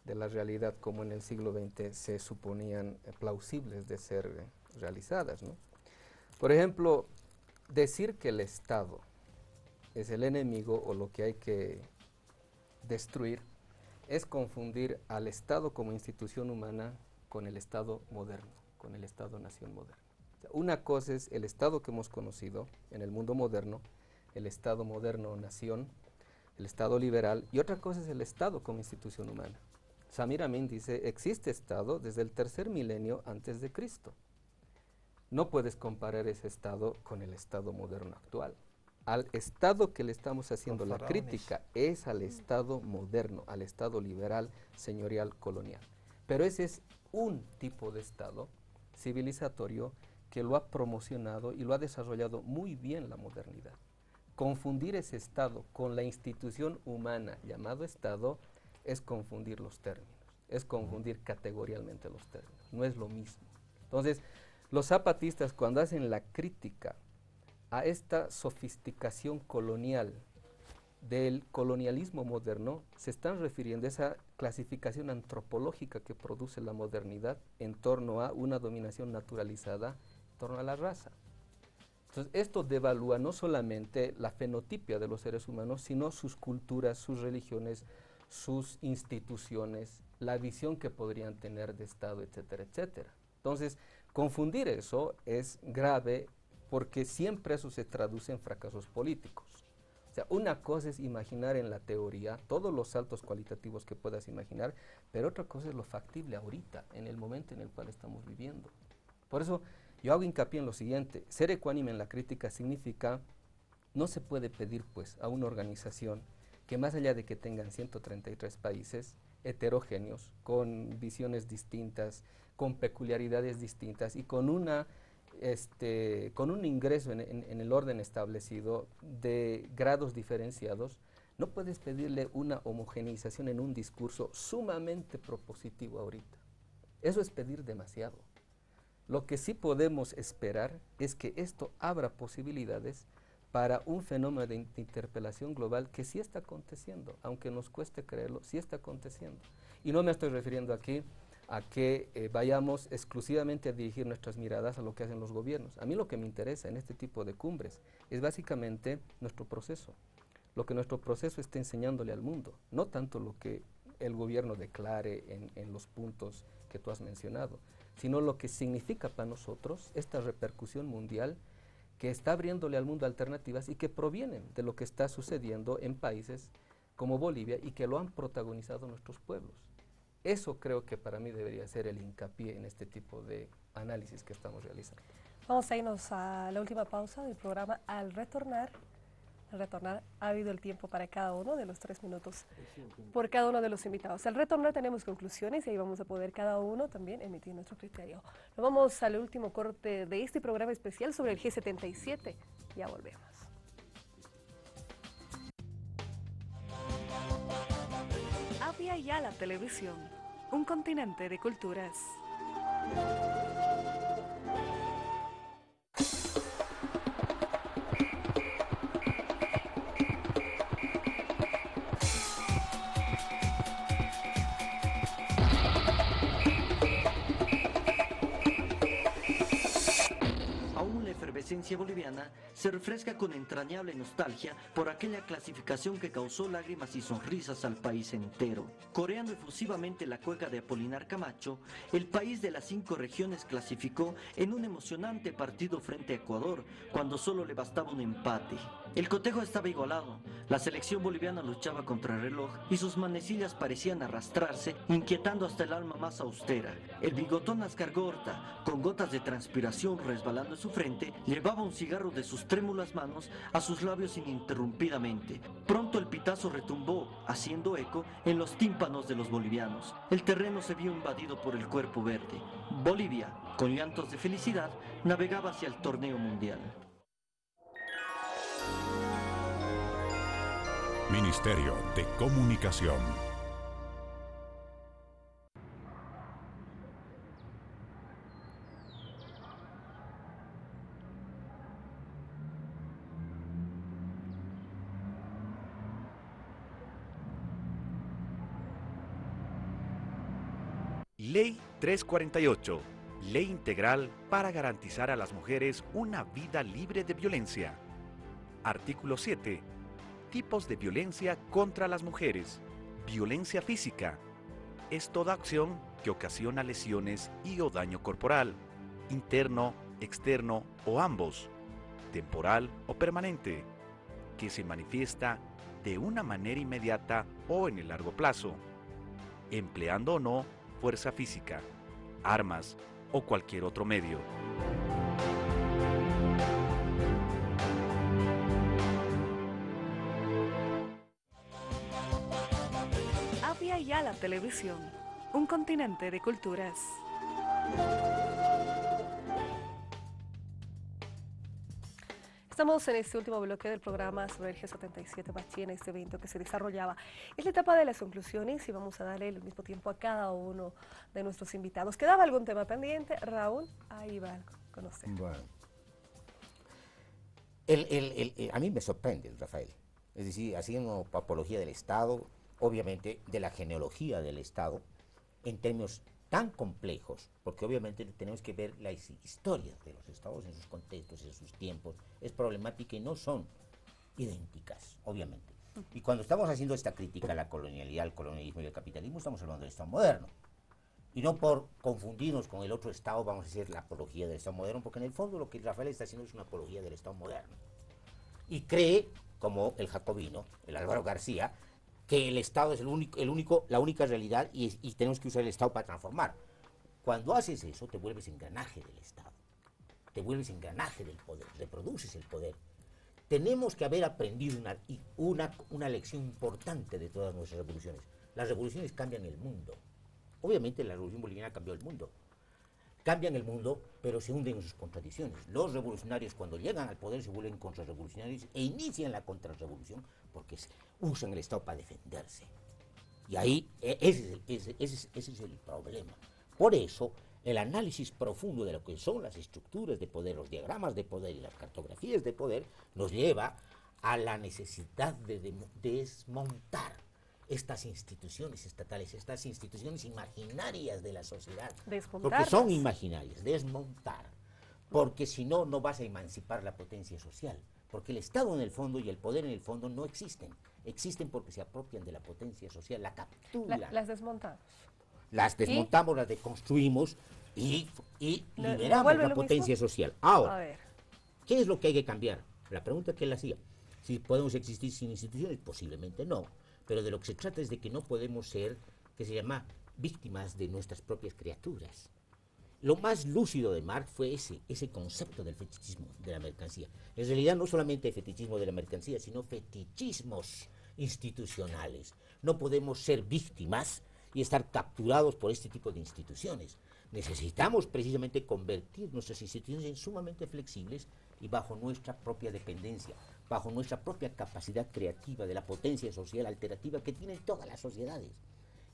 de la realidad como en el siglo XX se suponían plausibles de ser realizadas, ¿no? Por ejemplo, decir que el Estado es el enemigo o lo que hay que destruir es confundir al Estado como institución humana con el Estado moderno, con el Estado-nación moderno. O sea, una cosa es el Estado que hemos conocido en el mundo moderno, el Estado moderno-nación, el Estado liberal, y otra cosa es el Estado como institución humana. Samir Amin dice, existe Estado desde el tercer milenio antes de Cristo. No puedes comparar ese Estado con el Estado moderno actual. Al Estado que le estamos haciendo la crítica es al Estado moderno, al Estado liberal, señorial, colonial. Pero ese es un tipo de Estado civilizatorio que lo ha promocionado y lo ha desarrollado muy bien la modernidad. Confundir ese Estado con la institución humana llamado Estado es confundir los términos, es confundir categorialmente los términos, no es lo mismo. Entonces, los zapatistas cuando hacen la crítica a esta sofisticación colonial del colonialismo moderno, se están refiriendo a esa clasificación antropológica que produce la modernidad en torno a una dominación naturalizada, en torno a la raza. Entonces, esto devalúa no solamente la fenotipia de los seres humanos, sino sus culturas, sus religiones, sus instituciones, la visión que podrían tener de Estado, etcétera, etcétera. Entonces, confundir eso es grave porque siempre eso se traduce en fracasos políticos. O sea, una cosa es imaginar en la teoría todos los saltos cualitativos que puedas imaginar, pero otra cosa es lo factible ahorita, en el momento en el cual estamos viviendo. Por eso yo hago hincapié en lo siguiente: ser ecuánime en la crítica significa, no se puede pedir pues a una organización que más allá de que tengan 133 países heterogéneos, con visiones distintas, con peculiaridades distintas y con un ingreso en el orden establecido de grados diferenciados, no puedes pedirle una homogeneización en un discurso sumamente propositivo ahorita. Eso es pedir demasiado. Lo que sí podemos esperar es que esto abra posibilidades para un fenómeno de interpelación global que sí está aconteciendo, aunque nos cueste creerlo, sí está aconteciendo. Y no me estoy refiriendo aquí a que vayamos exclusivamente a dirigir nuestras miradas a lo que hacen los gobiernos. A mí lo que me interesa en este tipo de cumbres es básicamente nuestro proceso, lo que nuestro proceso está enseñándole al mundo, no tanto lo que el gobierno declare en los puntos que tú has mencionado, sino lo que significa para nosotros esta repercusión mundial que está abriéndole al mundo alternativas y que provienen de lo que está sucediendo en países como Bolivia y que lo han protagonizado nuestros pueblos. Eso creo que para mí debería ser el hincapié en este tipo de análisis que estamos realizando. Vamos a irnos a la última pausa del programa. Al retornar ha habido el tiempo para cada uno de los 3 minutos por cada uno de los invitados. Al retornar tenemos conclusiones y ahí vamos a poder cada uno también emitir nuestro criterio. Nos vamos al último corte de este programa especial sobre el G77. Ya volvemos. Avia Yala Televisión, un continente de culturas. Aún la efervescencia boliviana se refresca con entrañable nostalgia por aquella clasificación que causó lágrimas y sonrisas al país entero. Coreando efusivamente la cueca de Apolinar Camacho, el país de las 5 regiones clasificó en un emocionante partido frente a Ecuador, cuando solo le bastaba un empate. El cotejo estaba igualado, la selección boliviana luchaba contra el reloj y sus manecillas parecían arrastrarse, inquietando hasta el alma más austera. El bigotón Ascargorta, con gotas de transpiración resbalando en su frente, llevaba un cigarro de sus trémulas manos a sus labios ininterrumpidamente. Pronto el pitazo retumbó, haciendo eco en los tímpanos de los bolivianos. El terreno se vio invadido por el cuerpo verde. Bolivia, con llantos de felicidad, navegaba hacia el torneo mundial. Ministerio de Comunicación. Ley 348, Ley Integral para garantizar a las mujeres una vida libre de violencia. Artículo 7. Tipos de violencia contra las mujeres. Violencia física. Es toda acción que ocasiona lesiones y o daño corporal, interno, externo o ambos, temporal o permanente, que se manifiesta de una manera inmediata o en el largo plazo, empleando o no fuerza física, armas o cualquier otro medio. Avia Yala Televisión, un continente de culturas. Estamos en este último bloque del programa sobre el G77 Machina, este evento que se desarrollaba. Es la etapa de las conclusiones y vamos a darle el mismo tiempo a cada uno de nuestros invitados. ¿Quedaba algún tema pendiente? Raúl, ahí va con usted. Bueno. A mí me sorprende, Rafael. Es decir, haciendo apología del Estado, obviamente de la genealogía del Estado, en términos tan complejos, porque obviamente tenemos que ver la historia de los estados en sus contextos, en sus tiempos, es problemática y no son idénticas, obviamente. Y cuando estamos haciendo esta crítica a la colonialidad, al colonialismo y al capitalismo, estamos hablando del Estado moderno. Y no por confundirnos con el otro Estado vamos a hacer la apología del Estado moderno, porque en el fondo lo que Rafael está haciendo es una apología del Estado moderno. Y cree, como el jacobino, el Álvaro García, que el Estado es la única realidad y tenemos que usar el Estado para transformar. Cuando haces eso, te vuelves engranaje del Estado, te vuelves engranaje del poder, reproduces el poder. Tenemos que haber aprendido una lección importante de todas nuestras revoluciones. Las revoluciones cambian el mundo. Obviamente la revolución boliviana cambió el mundo. Cambian el mundo, pero se hunden en sus contradicciones. Los revolucionarios cuando llegan al poder se vuelven contrarrevolucionarios e inician la contrarrevolución porque usan el Estado para defenderse. Y ahí ese es el problema. Por eso el análisis profundo de lo que son las estructuras de poder, los diagramas de poder y las cartografías de poder nos lleva a la necesidad de desmontar estas instituciones estatales, estas instituciones imaginarias de la sociedad, porque son imaginarias, desmontar, porque si no, no vas a emancipar la potencia social, porque el Estado en el fondo y el poder en el fondo no existen, existen porque se apropian de la potencia social, la capturan. Las desmontamos. Las desmontamos, las deconstruimos y liberamos la potencia social. Ahora, ¿qué es lo que hay que cambiar? La pregunta que él hacía, si podemos existir sin instituciones, posiblemente no. Pero de lo que se trata es de que no podemos ser, que se llama, víctimas de nuestras propias criaturas. Lo más lúcido de Marx fue ese concepto del fetichismo de la mercancía. En realidad no solamente fetichismo de la mercancía, sino fetichismos institucionales. No podemos ser víctimas y estar capturados por este tipo de instituciones. Necesitamos precisamente convertir nuestras instituciones en sumamente flexibles y bajo nuestra propia dependencia, bajo nuestra propia capacidad creativa de la potencia social alternativa que tienen todas las sociedades.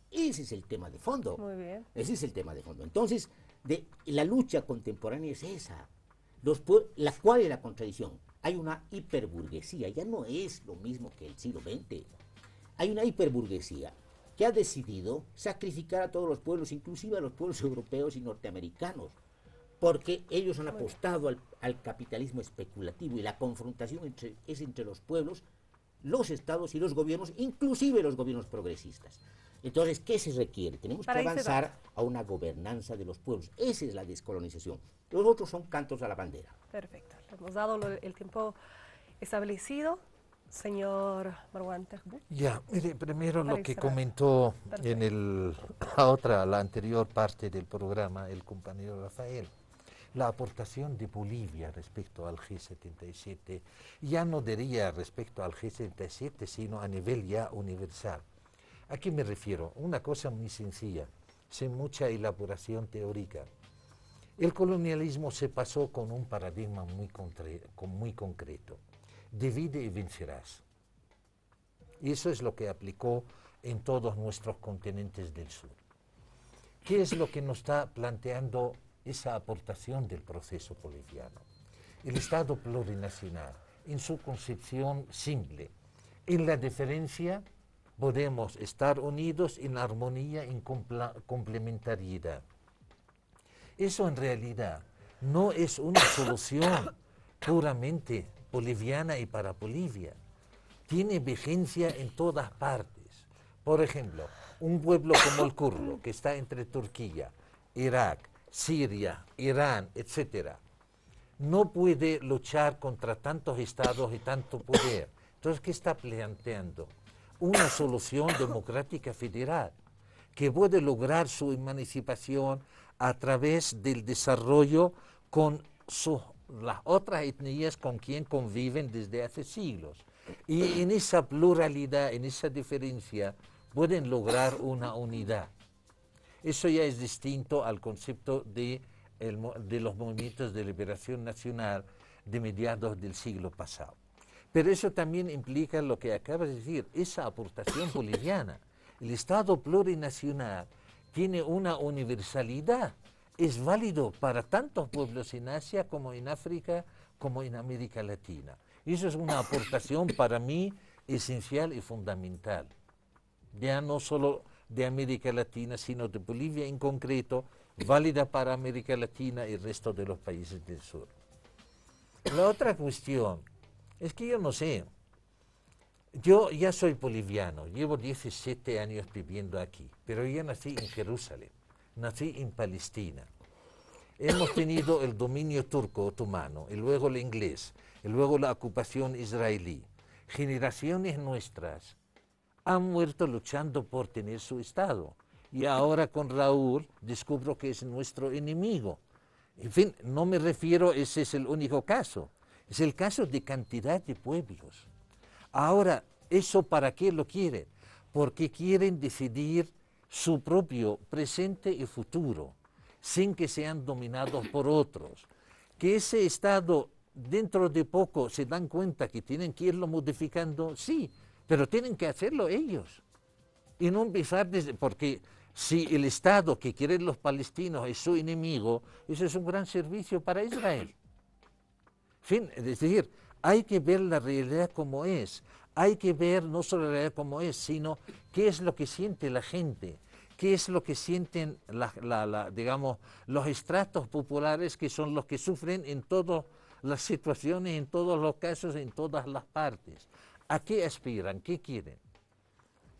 Ese es el tema de fondo. Muy bien. Ese es el tema de fondo. Entonces, la lucha contemporánea es esa. ¿Cuál es la contradicción? Hay una hiperburguesía, ya no es lo mismo que el siglo XX. Hay una hiperburguesía que ha decidido sacrificar a todos los pueblos, inclusive a los pueblos europeos y norteamericanos, porque ellos han apostado al capitalismo especulativo y la confrontación es entre los pueblos, los estados y los gobiernos, inclusive los gobiernos progresistas. Entonces, ¿qué se requiere? Tenemos que avanzar a una gobernanza de los pueblos. Esa es la descolonización. Los otros son cantos a la bandera. Perfecto. Le hemos dado el tiempo establecido. Señor Marwan Tahbou. Ya, mire, primero lo que comentó en la anterior parte del programa el compañero Rafael, la aportación de Bolivia respecto al G77, ya no diría respecto al G77, sino a nivel ya universal. ¿A qué me refiero? Una cosa muy sencilla, sin mucha elaboración teórica. El colonialismo se pasó con un paradigma muy concreto. Divide y vencerás. Y eso es lo que aplicó en todos nuestros continentes del sur. ¿Qué es lo que nos está planteando esa aportación del proceso boliviano? El Estado plurinacional, en su concepción simple. En la diferencia podemos estar unidos en armonía, en complementariedad. Eso en realidad no es una solución puramente boliviana y para Bolivia. Tiene vigencia en todas partes. Por ejemplo, un pueblo como el kurdo, que está entre Turquía, Irak, Siria, Irán, etc., no puede luchar contra tantos estados y tanto poder. Entonces, ¿qué está planteando? Una solución democrática federal que puede lograr su emancipación a través del desarrollo con las otras etnias con quien conviven desde hace siglos. Y en esa pluralidad, en esa diferencia, pueden lograr una unidad. Eso ya es distinto al concepto de los movimientos de liberación nacional de mediados del siglo pasado. Pero eso también implica lo que acabas de decir, esa aportación boliviana. El Estado plurinacional tiene una universalidad. Es válido para tantos pueblos en Asia como en África, como en América Latina. Y eso es una aportación para mí esencial y fundamental. Ya no solo de América Latina, sino de Bolivia en concreto, válida para América Latina y el resto de los países del sur. La otra cuestión es que yo no sé, yo ya soy boliviano, llevo 17 años viviendo aquí, pero yo nací en Jerusalén. Nací en Palestina. Hemos tenido el dominio turco otomano, y luego el inglés, y luego la ocupación israelí. Generaciones nuestras han muerto luchando por tener su Estado. Y ahora con Raúl descubro que es nuestro enemigo. En fin, no me refiero, ese es el único caso. Es el caso de cantidad de pueblos. Ahora, ¿eso para qué lo quieren? Porque quieren decidir su propio presente y futuro, sin que sean dominados por otros. Que ese Estado dentro de poco se dan cuenta que tienen que irlo modificando, sí, pero tienen que hacerlo ellos. Y no empezar desde, porque si el Estado que quieren los palestinos es su enemigo, eso es un gran servicio para Israel. En fin, es decir, hay que ver la realidad como es. Hay que ver no solo la realidad como es, sino qué es lo que siente la gente, qué es lo que sienten digamos, los estratos populares, que son los que sufren en todas las situaciones, en todos los casos, en todas las partes. ¿A qué aspiran? ¿Qué quieren?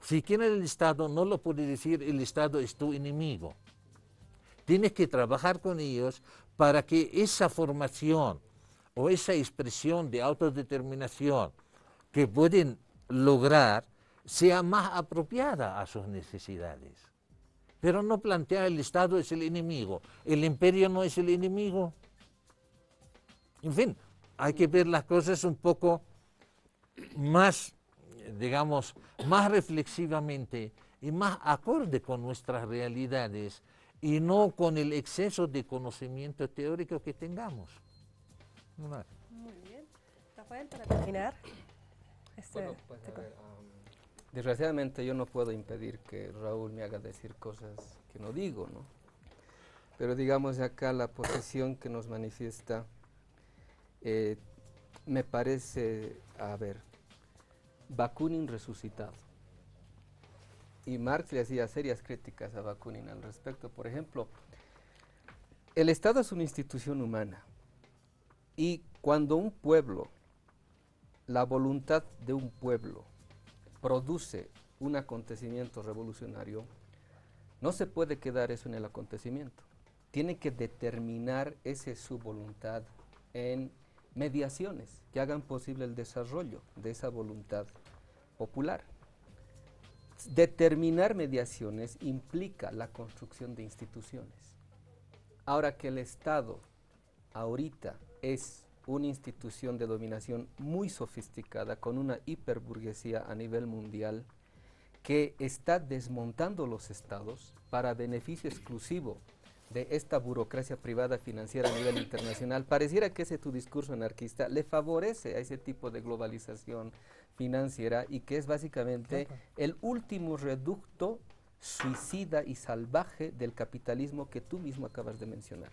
Si quieren el Estado, no lo puede decir el Estado es tu enemigo. Tienes que trabajar con ellos para que esa formación o esa expresión de autodeterminación que pueden lograr sea más apropiada a sus necesidades. Pero no plantear el Estado es el enemigo, el imperio no es el enemigo. En fin, hay que ver las cosas un poco más, digamos, más reflexivamente y más acorde con nuestras realidades y no con el exceso de conocimiento teórico que tengamos. Muy bien. Rafael, para terminar. Bueno, pues a ver, desgraciadamente yo no puedo impedir que Raúl me haga decir cosas que no digo, ¿no? Pero digamos acá la posición que nos manifiesta me parece, a ver, Bakunin resucitado. Y Marx le hacía serias críticas a Bakunin al respecto. Por ejemplo, El Estado es una institución humana y cuando un pueblo, la voluntad de un pueblo produce un acontecimiento revolucionario, no se puede quedar eso en el acontecimiento. Tiene que determinar su voluntad en mediaciones que hagan posible el desarrollo de esa voluntad popular. Determinar mediaciones implica la construcción de instituciones. Ahora que el Estado ahorita es una institución de dominación muy sofisticada, con una hiperburguesía a nivel mundial, que está desmontando los estados para beneficio exclusivo de esta burocracia privada financiera a nivel internacional, pareciera que ese tu discurso anarquista le favorece a ese tipo de globalización financiera y que es básicamente el último reducto suicida y salvaje del capitalismo que tú mismo acabas de mencionar.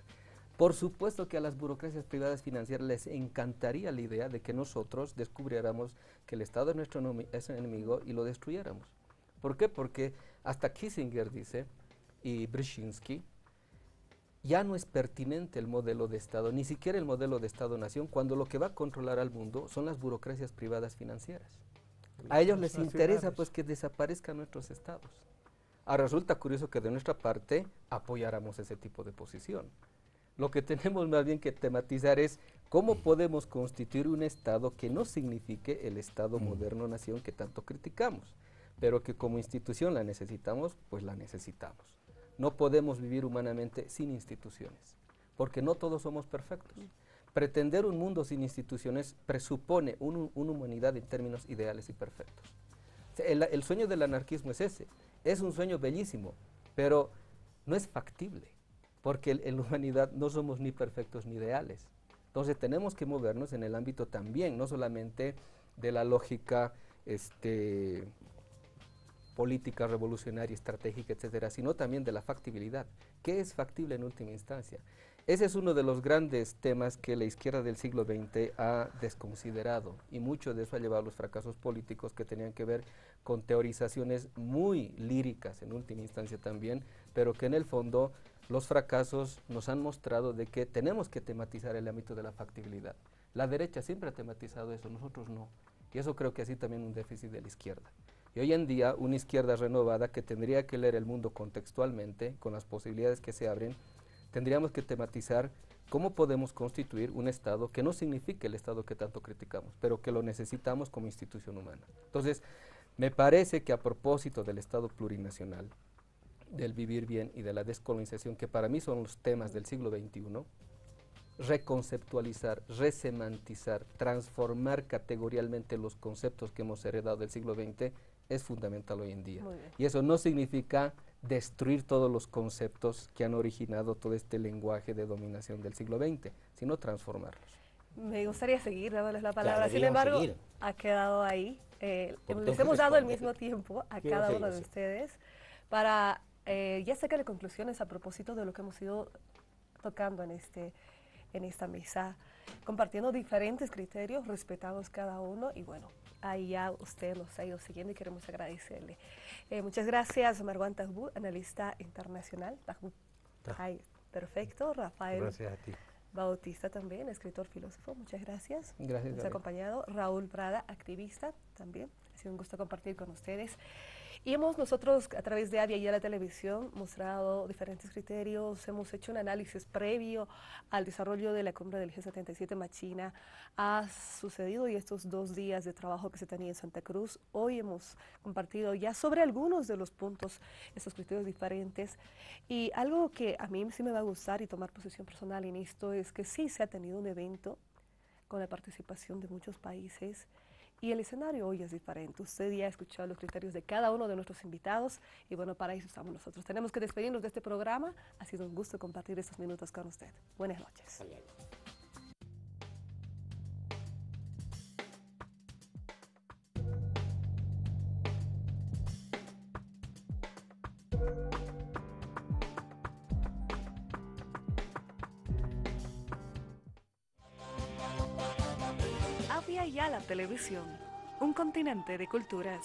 Por supuesto que a las burocracias privadas financieras les encantaría la idea de que nosotros descubriéramos que el Estado es nuestro enemigo y lo destruyéramos. ¿Por qué? Porque hasta Kissinger dice, y Brzezinski, ya no es pertinente el modelo de Estado, ni siquiera el modelo de Estado-nación, cuando lo que va a controlar al mundo son las burocracias privadas financieras. A ellos les interesa pues que desaparezcan nuestros estados. Ahora resulta curioso que de nuestra parte apoyáramos ese tipo de posición. Lo que tenemos más bien que tematizar es cómo podemos constituir un Estado que no signifique el Estado moderno-nación que tanto criticamos, pero que como institución la necesitamos, pues la necesitamos. No podemos vivir humanamente sin instituciones, porque no todos somos perfectos. Pretender un mundo sin instituciones presupone una humanidad en términos ideales y perfectos. El sueño del anarquismo es ese, es un sueño bellísimo, pero no es factible, porque en la humanidad no somos ni perfectos ni ideales. Entonces tenemos que movernos en el ámbito también, no solamente de la lógica política, revolucionaria, estratégica, etcétera, sino también de la factibilidad. ¿Qué es factible en última instancia? Ese es uno de los grandes temas que la izquierda del siglo XX ha desconsiderado, y mucho de eso ha llevado a los fracasos políticos que tenían que ver con teorizaciones muy líricas en última instancia también, pero que en el fondo los fracasos nos han mostrado de que tenemos que tematizar el ámbito de la factibilidad. La derecha siempre ha tematizado eso, nosotros no, y eso creo que así también un déficit de la izquierda. Y hoy en día una izquierda renovada que tendría que leer el mundo contextualmente, con las posibilidades que se abren, tendríamos que tematizar cómo podemos constituir un Estado que no signifique el Estado que tanto criticamos, pero que lo necesitamos como institución humana. Entonces, me parece que a propósito del Estado plurinacional, del vivir bien y de la descolonización, que para mí son los temas del siglo XXI, reconceptualizar, resemantizar, transformar categorialmente los conceptos que hemos heredado del siglo XX es fundamental hoy en día. Y eso no significa destruir todos los conceptos que han originado todo este lenguaje de dominación del siglo XX, sino transformarlos. Me gustaría seguir dándoles la palabra, sin embargo, ha quedado ahí. Les hemos dado el mismo tiempo a cada uno de ustedes para ya sacar conclusiones a propósito de lo que hemos ido tocando en esta mesa, compartiendo diferentes criterios, respetados cada uno, y bueno, ahí ya usted nos ha ido siguiendo y queremos agradecerle. Muchas gracias, Marwan Tahbou, analista internacional. Perfecto. Rafael Gracias a ti. Bautista también, escritor, filósofo, muchas gracias. Gracias. Nos ha acompañado Raúl Prada, activista también. Ha sido un gusto compartir con ustedes. Y hemos nosotros, a través de Avia y de la televisión, mostrado diferentes criterios, hemos hecho un análisis previo al desarrollo de la cumbre del G77 Machina. Ha sucedido y estos 2 días de trabajo que se tenía en Santa Cruz, hoy hemos compartido ya sobre algunos de los puntos, estos criterios diferentes. Y algo que a mí sí me va a gustar y tomar posición personal en esto es que sí se ha tenido un evento con la participación de muchos países. Y el escenario hoy es diferente. Usted ya ha escuchado los criterios de cada uno de nuestros invitados y bueno, para eso estamos nosotros. Tenemos que despedirnos de este programa. Ha sido un gusto compartir estos minutos con usted. Buenas noches. Avia Yala Televisión, un continente de culturas.